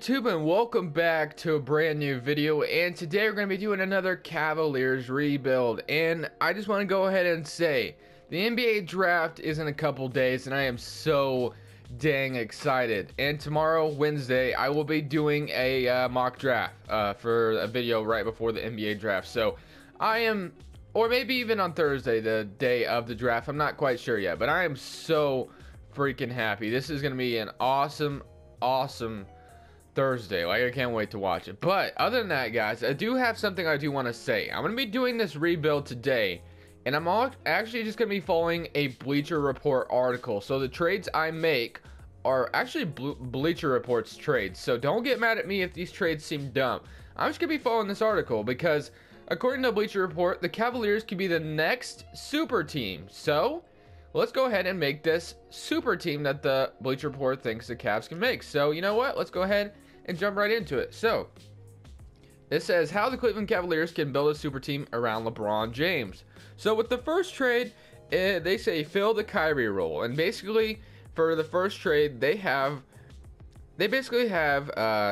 YouTube, and welcome back to a brand new video. And today we're going to be doing another Cavaliers rebuild. And I just want to go ahead and say the NBA draft is in a couple days, and I am so dang excited. And tomorrow, Wednesday, I will be doing a mock draft for a video right before the NBA draft. So I am, or maybe even on Thursday, the day of the draft, I'm not quite sure yet, but I am so freaking happy. This is going to be an awesome Thursday. Like, I can't wait to watch it. But other than that, guys, I do have something I do want to say. I'm going to be doing this rebuild today, and I'm actually just going to be following a Bleacher Report article. So the trades I make are actually Bleacher Report's trades. So don't get mad at me if these trades seem dumb. I'm just going to be following this article because according to Bleacher Report, the Cavaliers could be the next super team. So let's go ahead and make this super team that the Bleacher Report thinks the Cavs can make. So you know what? Let's go ahead and jump right into it. So it says how the Cleveland Cavaliers can build a super team around LeBron James. So with the first trade, they say fill the Kyrie role, and basically for the first trade they basically have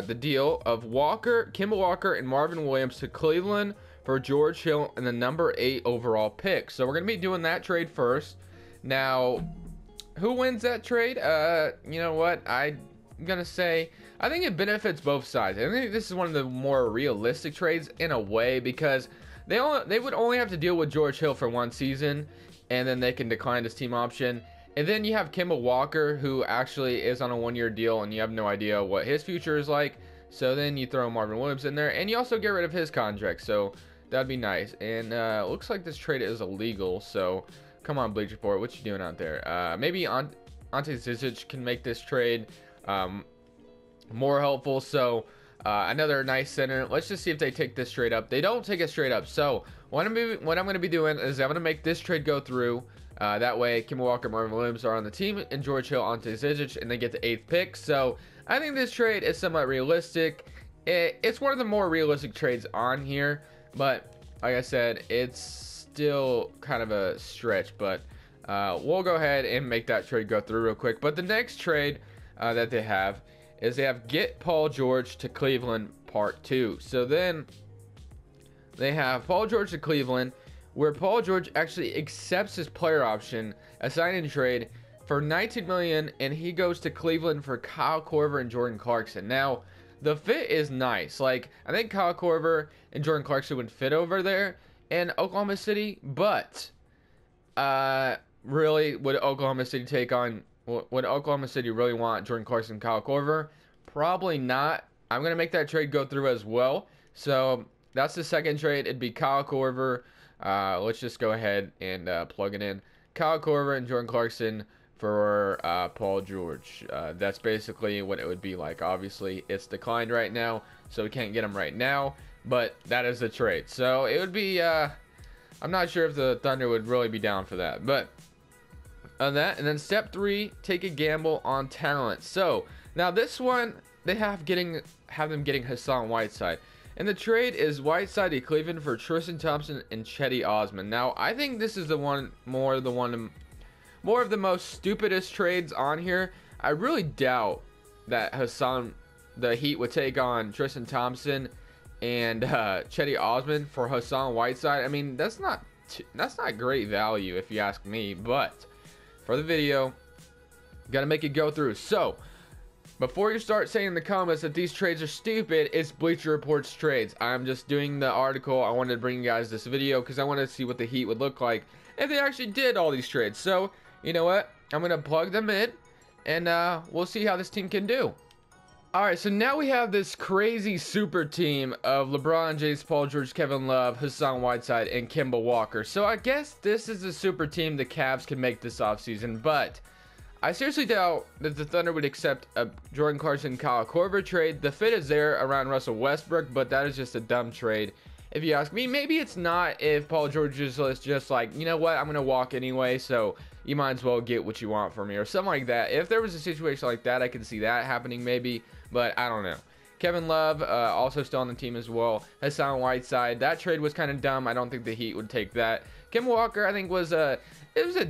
the deal of Kemba Walker and Marvin Williams to Cleveland for George Hill and the number 8 overall pick. So we're gonna be doing that trade first. Now, who wins that trade? You know what? I'm gonna say I think it benefits both sides. I think this is one of the more realistic trades in a way because they would only have to deal with George Hill for one season, and then they can decline his team option. And then you have Kemba Walker, who actually is on a one-year deal, and you have no idea what his future is like. So then you throw Marvin Williams in there, and you also get rid of his contract. So that'd be nice. And looks like this trade is illegal. So come on, Bleacher Report, what you doing out there? Maybe Ante Zizic can make this trade more helpful. So another nice center. Let's just see if they take this straight up. They don't take it straight up. So what I'm going to be doing is I'm going to make this trade go through. That way, Kemba Walker, Marvin Williams are on the team, and George Hill, Ante Zizic, and they get the 8th pick. So I think this trade is somewhat realistic. It's one of the more realistic trades on here, but like I said, it's still kind of a stretch. But we'll go ahead and make that trade go through real quick. But the next trade that they have is they have get Paul George to Cleveland part 2. So then they have Paul George to Cleveland, where Paul George actually accepts his player option, a sign-in trade for $19 million, and he goes to Cleveland for Kyle Korver and Jordan Clarkson. Now, the fit is nice. Like, I think Kyle Korver and Jordan Clarkson would fit over there in Oklahoma City, but really, would Oklahoma City really want Jordan Clarkson and Kyle Korver? Probably not. I'm going to make that trade go through as well. So that's the second trade. It'd be Kyle Korver. Let's just go ahead and plug it in. Kyle Korver and Jordan Clarkson for Paul George. That's basically what it would be like. Obviously, it's declined right now, so we can't get him right now. But that is the trade. So it would be, I'm not sure if the Thunder would really be down for that. But on that, and then step 3, take a gamble on talent. So now this one, they have them getting Hassan Whiteside. And the trade is Whiteside to Cleveland for Tristan Thompson and Cedi Osman. Now, I think this is more of the most stupidest trades on here. I really doubt that the Heat would take on Tristan Thompson and Cedi Osman for Hassan Whiteside. I mean, that's not great value if you ask me. But for the video, gotta make it go through. So before you start saying in the comments that these trades are stupid, it's Bleacher Report's trades. I'm just doing the article. I wanted to bring you guys this video because I wanted to see what the Heat would look like if they actually did all these trades. So, you know what? I'm going to plug them in, and we'll see how this team can do. Alright, so now we have this crazy super team of LeBron James, Paul George, Kevin Love, Hassan Whiteside, and Kemba Walker. So I guess this is the super team the Cavs can make this offseason, but I seriously doubt that the Thunder would accept a Jordan Clarkson Kyle Korver trade. The fit is there around Russell Westbrook, but that is just a dumb trade. If you ask me, maybe it's not if Paul George is just like, you know what, I'm going to walk anyway, so you might as well get what you want from me, or something like that. If there was a situation like that, I could see that happening maybe, but I don't know. Kevin Love, also still on the team as well. Hassan Whiteside, that trade was kind of dumb. I don't think the Heat would take that. Kemba Walker, I think, was a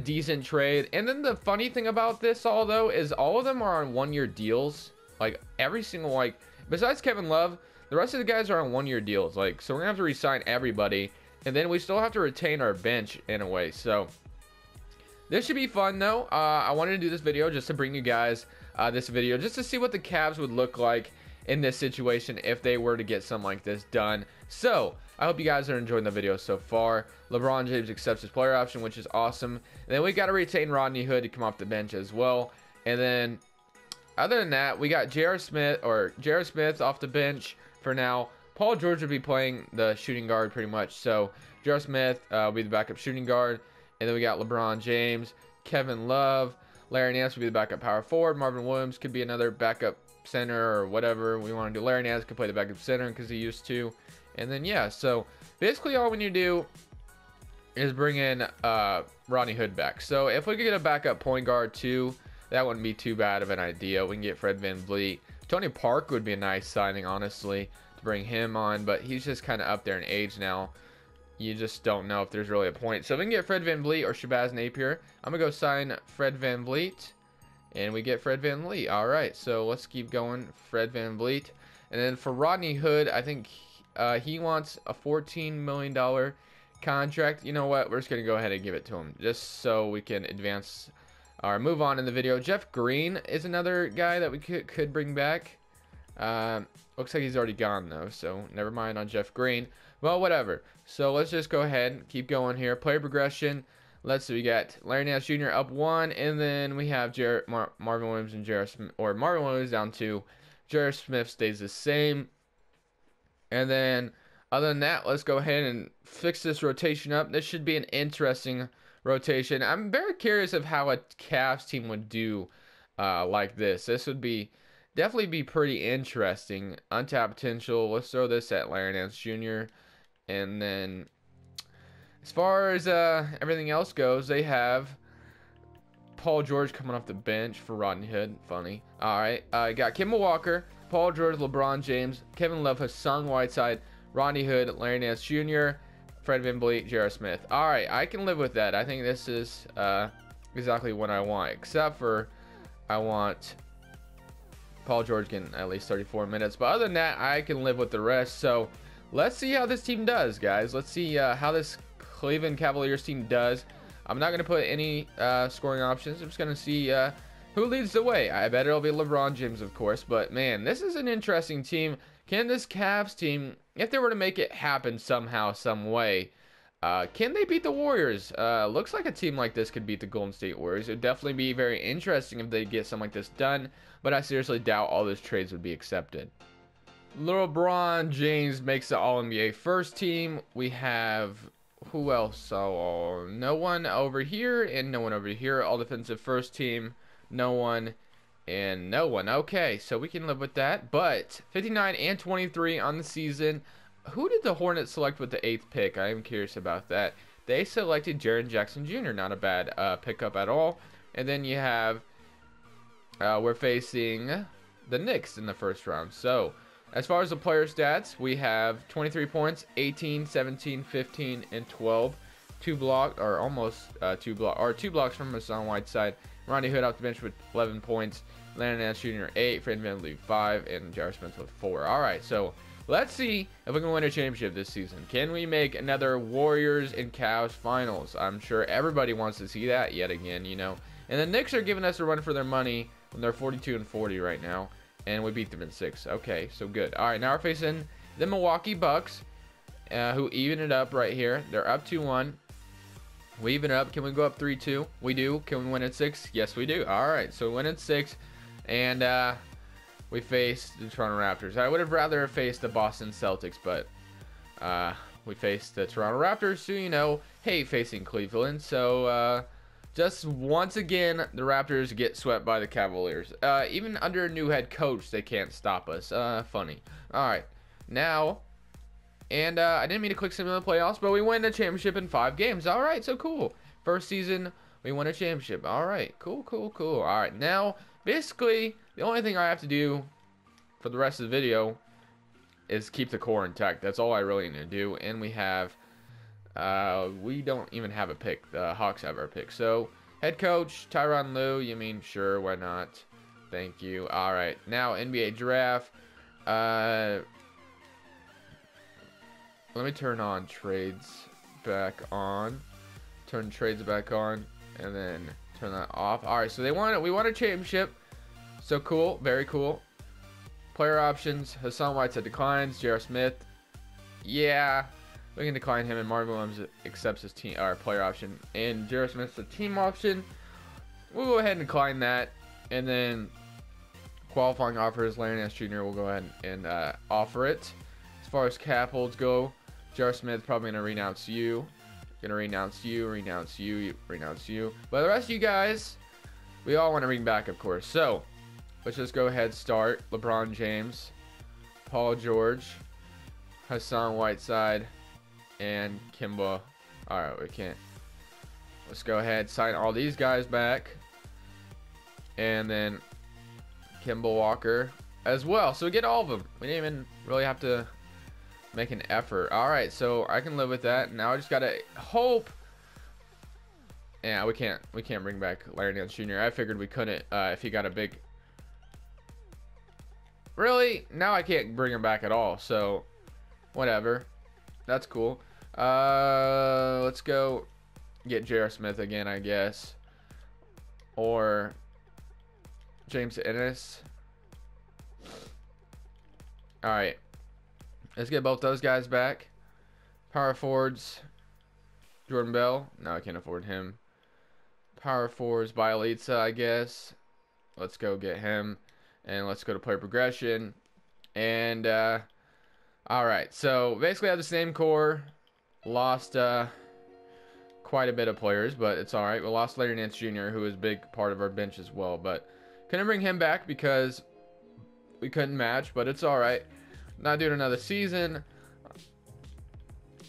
decent trade. And then the funny thing about this all, though, is all of them are on one-year deals. Like, every single, like, Besides Kevin Love, the rest of the guys are on one-year deals. Like, so we're gonna have to re-sign everybody, and then we still have to retain our bench in a way. So this should be fun, though. I wanted to do this video just to bring you guys this video just to see what the Cavs would look like in this situation if they were to get something like this done. So I hope you guys are enjoying the video so far. LeBron James accepts his player option, which is awesome. And then we got to retain Rodney Hood to come off the bench as well. And then other than that, we got J.R. Smith off the bench for now. Paul George will be playing the shooting guard pretty much. So J.R. Smith will be the backup shooting guard. And then we got LeBron James, Kevin Love, Larry Nance will be the backup power forward. Marvin Williams could be another backup center or whatever we want to do. Larry Nance could play the backup center because he used to. And then, yeah, so basically all we need to do is bring in Rodney Hood back. So if we could get a backup point guard too, that wouldn't be too bad of an idea. We can get Fred VanVleet. Tony Park would be a nice signing, honestly, to bring him on, but he's just kind of up there in age now. You just don't know if there's really a point. So if we can get Fred VanVleet or Shabazz Napier, I'm going to go sign Fred VanVleet. And we get Fred VanVleet. All right, so let's keep going. Fred VanVleet. And then for Rodney Hood, I think he wants a $14 million contract. You know what? We're just going to go ahead and give it to him just so we can advance or move on in the video. Jeff Green is another guy that we could bring back. Looks like he's already gone, though, so never mind on Jeff Green. Well, whatever. So let's just go ahead and keep going here. Player progression. Let's see, we got Larry Nance Jr. up 1, and then we have Marvin Williams and J.R. Smith, or Marvin Williams down 2. J.R. Smith stays the same. And then, other than that, let's go ahead and fix this rotation up. This should be an interesting rotation. I'm very curious of how a Cavs team would do like this. This would definitely be pretty interesting. Untapped potential. Let's throw this at Larry Nance Jr. And then, as far as everything else goes, they have Paul George coming off the bench for Rodney Hood. Funny. All right. Got Kemba Walker, Paul George, LeBron James, Kevin Love, Hassan Whiteside, Rodney Hood, Larry Nance Jr., Fred VanVleet, J.R. Smith. All right. I can live with that. I think this is exactly what I want, except for I want Paul George getting at least 34 minutes. But other than that, I can live with the rest. So let's see how this team does, guys. Let's see how this Cleveland Cavaliers team does. I'm not going to put any scoring options. I'm just going to see who leads the way. I bet it'll be LeBron James, of course. But, man, this is an interesting team. Can this Cavs team, if they were to make it happen somehow, some way, can they beat the Warriors? Looks like a team like this could beat the Golden State Warriors. It would definitely be very interesting if they get something like this done. But I seriously doubt all those trades would be accepted. LeBron James makes the All-NBA first team. We have... who else? So no one over here and no one over here. All defensive first team, no one and no one. Okay, so we can live with that. But 59 and 23 on the season. Who did the Hornets select with the 8th pick? I am curious about that. They selected Jaren Jackson Jr. Not a bad pickup at all. And then you have we're facing the Knicks in the first round. So as far as the player stats, we have 23 points, 18, 17, 15, and 12. 2 blocks from Hassan Whiteside. Rodney Hood off the bench with 11 points. Larry Nance Jr. 8, Fred VanVleet 5, and J.R. Smith with 4. All right, so let's see if we can win a championship this season. Can we make another Warriors and Cavs finals? I'm sure everybody wants to see that yet again, you know. And the Knicks are giving us a run for their money when they're 42 and 40 right now. And we beat them in 6. Okay, so good. All right, now we're facing the Milwaukee Bucks, who even it up right here. They're up 2-1. We even it up. Can we go up 3-2? We do. Can we win at 6? Yes, we do. All right, so we win at 6. And we faced the Toronto Raptors. I would have rather faced the Boston Celtics, but we faced the Toronto Raptors, so, you know, hey, facing Cleveland. So, just once again, the Raptors get swept by the Cavaliers. Even under a new head coach, they can't stop us. Funny. All right. Now, and I didn't mean to click simulate playoffs, but we win the championship in 5 games. All right, so cool. First season, we won a championship. All right, cool, cool, cool. All right, now, basically, the only thing I have to do for the rest of the video is keep the core intact. That's all I really need to do. And we have... we don't even have a pick. The Hawks have our pick. So, head coach, Tyronn Lue. You mean, sure, why not? Thank you. All right. Now, NBA draft. Let me turn on trades back on. Turn trades back on, and then turn that off. All right, so we want a championship. So cool, very cool. Player options: Hassan Whiteside declines. J.R. Smith, yeah, we can decline him, and Marvin Williams accepts his team player option, and J.R. Smith's the team option. We'll go ahead and decline that, and then qualifying offers. Larry Nance Jr. will go ahead and offer it. As far as cap holds go, J.R. Smith probably gonna renounce you. Gonna renounce you. But the rest of you guys, we all want to bring back, of course. So let's just go ahead, start LeBron James, Paul George, Hassan Whiteside, and Kimba. All right, we can't. Let's go ahead, sign all these guys back, and then Kimba Walker as well. So we get all of them. We didn't even really have to make an effort. All right, so I can live with that. Now I just gotta hope. Yeah, we can't bring back Larry Nance Jr. I figured we couldn't if he got a big. Really? Now I can't bring him back at all. So whatever. That's cool. Let's go get J.R. Smith again, I guess, or James Ennis. All right. Let's get both those guys back. Power forwards. Jordan Bell. No, I can't afford him. Power forwards. Bielitsa, I guess. Let's go get him. And let's go to player progression. And, alright. So, basically I have the same core. Lost, quite a bit of players, but it's alright. We lost Larry Nance Jr., who is a big part of our bench as well. But, couldn't bring him back because we couldn't match, but it's alright. Not doing another season.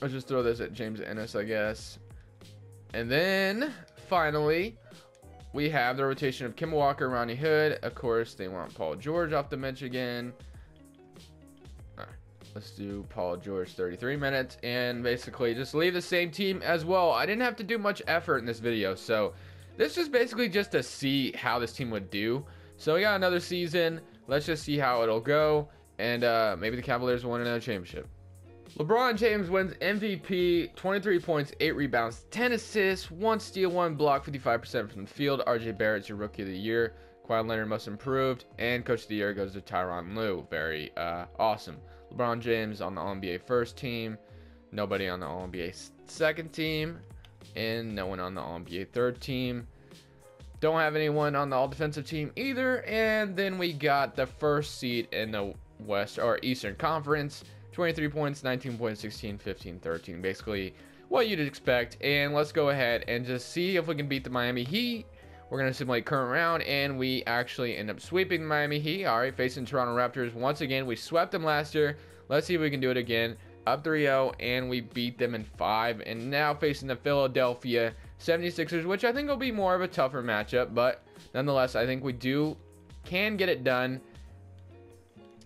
Let's just throw this at James Ennis, I guess. And then, finally, we have the rotation of Kim Walker, Ronnie Hood. Of course, they want Paul George off the bench again. All right, let's do Paul George 33 minutes. And basically, just leave the same team as well. I didn't have to do much effort in this video. So, this is basically just to see how this team would do. So, we got another season. Let's just see how it'll go. And maybe the Cavaliers will win another championship. LeBron James wins MVP, 23 points, 8 rebounds, 10 assists, 1 steal, 1 block, 55% from the field. RJ Barrett's your Rookie of the Year. Kawhi Leonard most improved. And Coach of the Year goes to Tyronn Lue. Very awesome. LeBron James on the All-NBA first team. Nobody on the All-NBA second team. And no one on the All-NBA third team. Don't have anyone on the All-Defensive team either. And then we got the first seed in the West or Eastern Conference. 23 points, 19 points, 16, 15, 13. Basically what you'd expect. And let's go ahead and just see if we can beat the Miami Heat. We're going to simulate current round, and we actually end up sweeping the Miami Heat. All right, facing Toronto Raptors. Once again, we swept them last year. Let's see if we can do it again. Up 3-0, and we beat them in 5. And now facing the Philadelphia 76ers, which I think will be more of a tougher matchup. But nonetheless, I think we can get it done.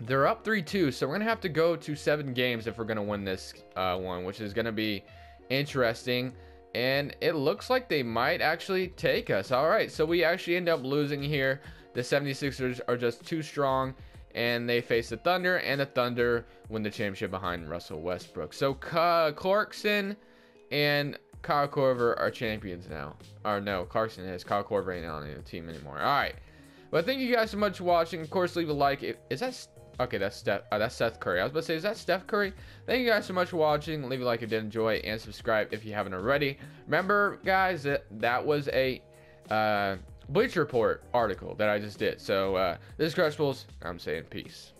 They're up 3-2, so we're going to have to go to 7 games if we're going to win this one, which is going to be interesting. And it looks like they might actually take us. All right, so we actually end up losing here. The 76ers are just too strong, and they face the Thunder, and the Thunder win the championship behind Russell Westbrook. So Clarkson and Kyle Korver are champions now. Or no, Clarkson is. Kyle Korver ain't on the team anymore. All right. But thank you guys so much for watching. Of course, leave a like. Is that... Okay, that's Seth Curry. I was about to say, is that Steph Curry? Thank you guys so much for watching. Leave a like if you did enjoy, and subscribe if you haven't already. Remember, guys, that was a Bleacher Report article that I just did. So, this is Crushables. I'm saying peace.